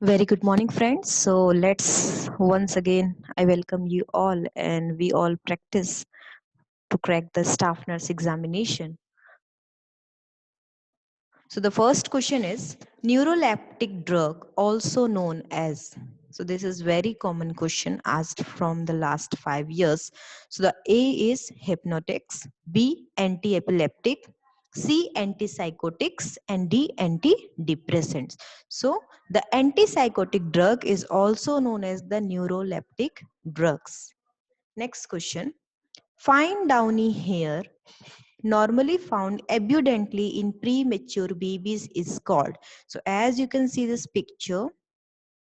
Very good morning, friends. So let's once again, I welcome you all, and we all practice to crack the staff nurse examination. So the first question is neuroleptic drug, also known as. So this is very common question asked from the last 5 years. So the A is hypnotics, B anti-epileptic, C antipsychotics, and D antidepressants. So the antipsychotic drug is also known as the neuroleptic drugs. Next question. Fine downy hair normally found abundantly in premature babies is called. So as you can see this picture,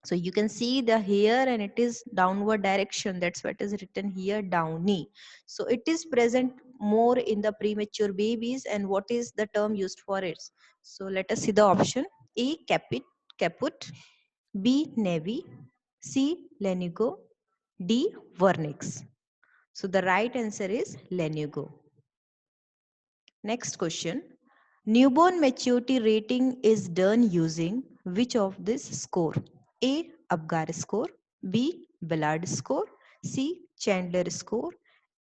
so you can see the hair and it is downward direction. That's what is written here, downy. So it is present more in the premature babies. And what is the term used for it? So let us see the option. A caput, B navy, C lanugo, D vernix. So the right answer is lanugo. Next question. Newborn maturity rating is done using which of this score? A. Apgar score, B. Ballard score, C. Chandler score,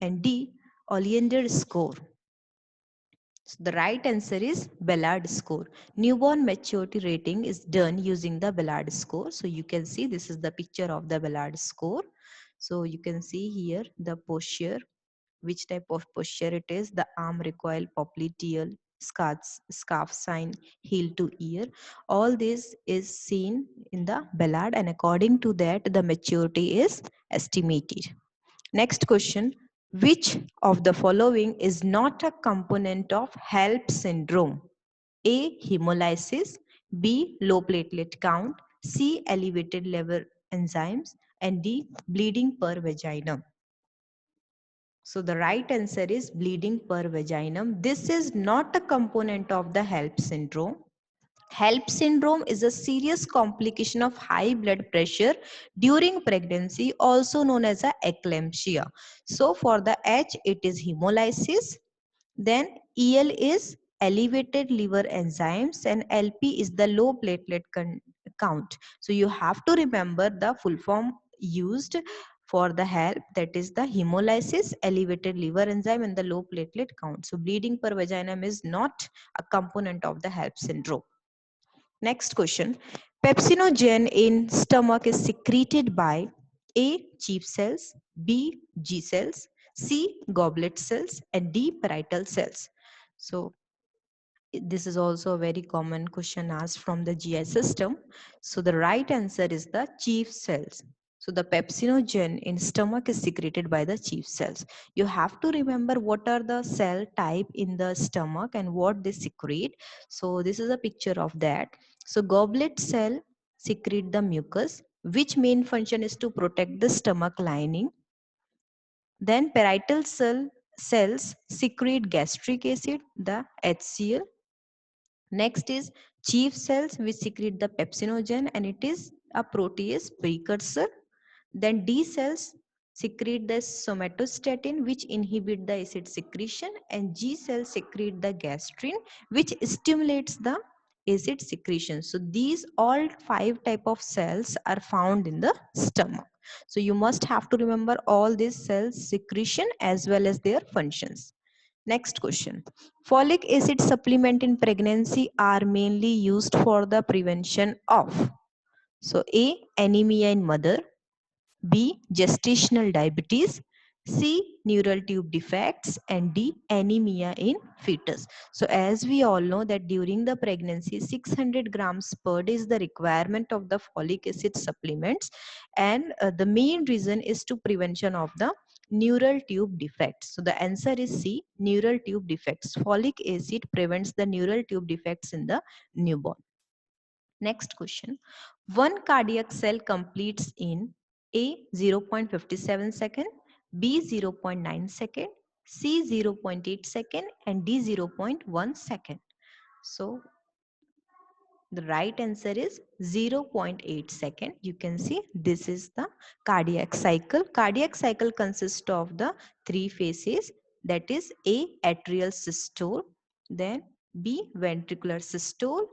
and D. Oleander score. So the right answer is Ballard score. Newborn maturity rating is done using the Ballard score. So you can see this is the picture of the Ballard score. So you can see here the posture, which type of posture it is, the arm recoil, popliteal, scarf sign, heel to ear. All this is seen in the Ballard, and according to that the maturity is estimated. Next question. Which of the following is not a component of HELP syndrome? A. Hemolysis, B. Low platelet count, C. Elevated liver enzymes, and D. Bleeding per vaginum. So the right answer is bleeding per vaginum. This is not a component of the HELP syndrome. HELP syndrome is a serious complication of high blood pressure during pregnancy, also known as a eclampsia. So for the H, it is hemolysis. Then EL is elevated liver enzymes, and LP is the low platelet count. So you have to remember the full form used for the HELP, that is the hemolysis, elevated liver enzyme, and the low platelet count. So bleeding per vaginum is not a component of the HELP syndrome. Next question. Pepsinogen in stomach is secreted by A. Chief cells, B. G cells, C. Goblet cells, and D. Parietal cells. So this is also a very common question asked from the GI system. So the right answer is the chief cells. So the pepsinogen in stomach is secreted by the chief cells. You have to remember what are the cell type in the stomach and what they secrete. So this is a picture of that. So goblet cell secrete the mucus, which main function is to protect the stomach lining. Then parietal cells secrete gastric acid, the HCl. Next is chief cells, which secrete the pepsinogen, and it is a protease precursor. Then D cells secrete the somatostatin, which inhibit the acid secretion, and G cells secrete the gastrin, which stimulates the acid secretion. So these all 5 type of cells are found in the stomach. So you must have to remember all these cells secretion as well as their functions. Next question. Folic acid supplement in pregnancy are mainly used for the prevention of. So A. Anemia in mother, B. Gestational diabetes, C. Neural tube defects, and D. Anemia in fetus. So as we all know that during the pregnancy 600 grams per day is the requirement of the folic acid supplements, and the main reason is to prevention of the neural tube defects. So the answer is C. Neural tube defects. Folic acid prevents the neural tube defects in the newborn. Next question. One cardiac cell completes in A 0.57 second, B 0.9 second, C 0.8 second, and D 0.1 second. So the right answer is 0.8 second. You can see this is the cardiac cycle. Cardiac cycle consists of the 3 phases, that is A. Atrial systole, then B. Ventricular systole,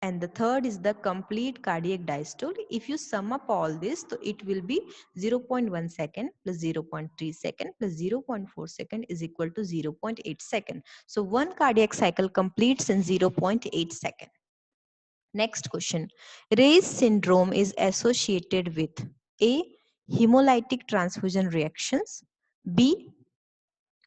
and the third is the complete cardiac diastole. If you sum up all this, so it will be 0.1 second plus 0.3 second plus 0.4 second is equal to 0.8 second. So one cardiac cycle completes in 0.8 second. Next question. Ray's syndrome is associated with A. Hemolytic transfusion reactions, B.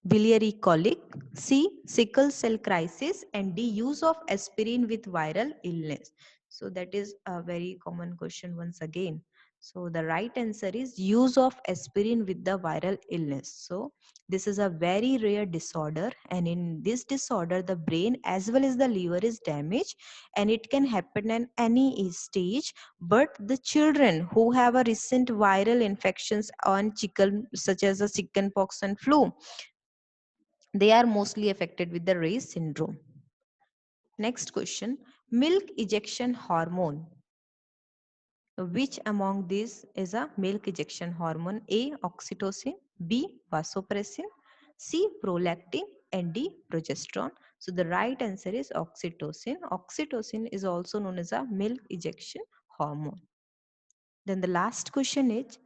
Biliary colic, C. Sickle cell crisis, and D. Use of aspirin with viral illness. So that is a very common question once again. So the right answer is use of aspirin with the viral illness. So this is a very rare disorder, and in this disorder the brain as well as the liver is damaged, and it can happen at any stage. But the children who have a recent viral infections on chicken such as a chickenpox and flu, they are mostly affected with the Ray's syndrome. Next question, milk ejection hormone. Which among these is a milk ejection hormone? A. Oxytocin, B. Vasopressin, C. Prolactin, and D. Progesterone. So the right answer is oxytocin. Oxytocin is also known as a milk ejection hormone. Then the last question is,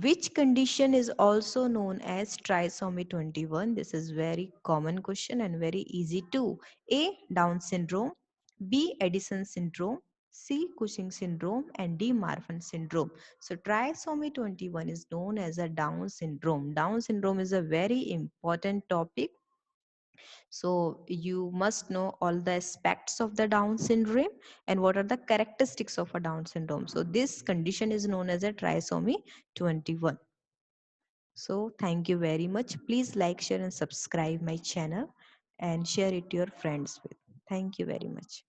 which condition is also known as trisomy 21? This is very common question and very easy too. A. Down syndrome, B. Addison syndrome, C. Cushing syndrome, and D. Marfan syndrome. So trisomy 21 is known as a Down syndrome. Down syndrome is a very important topic. So you must know all the aspects of the Down syndrome and what are the characteristics of a Down syndrome. So this condition is known as a trisomy 21. So thank you very much. Please like, share and subscribe my channel and share it to your friends with. Thank you very much.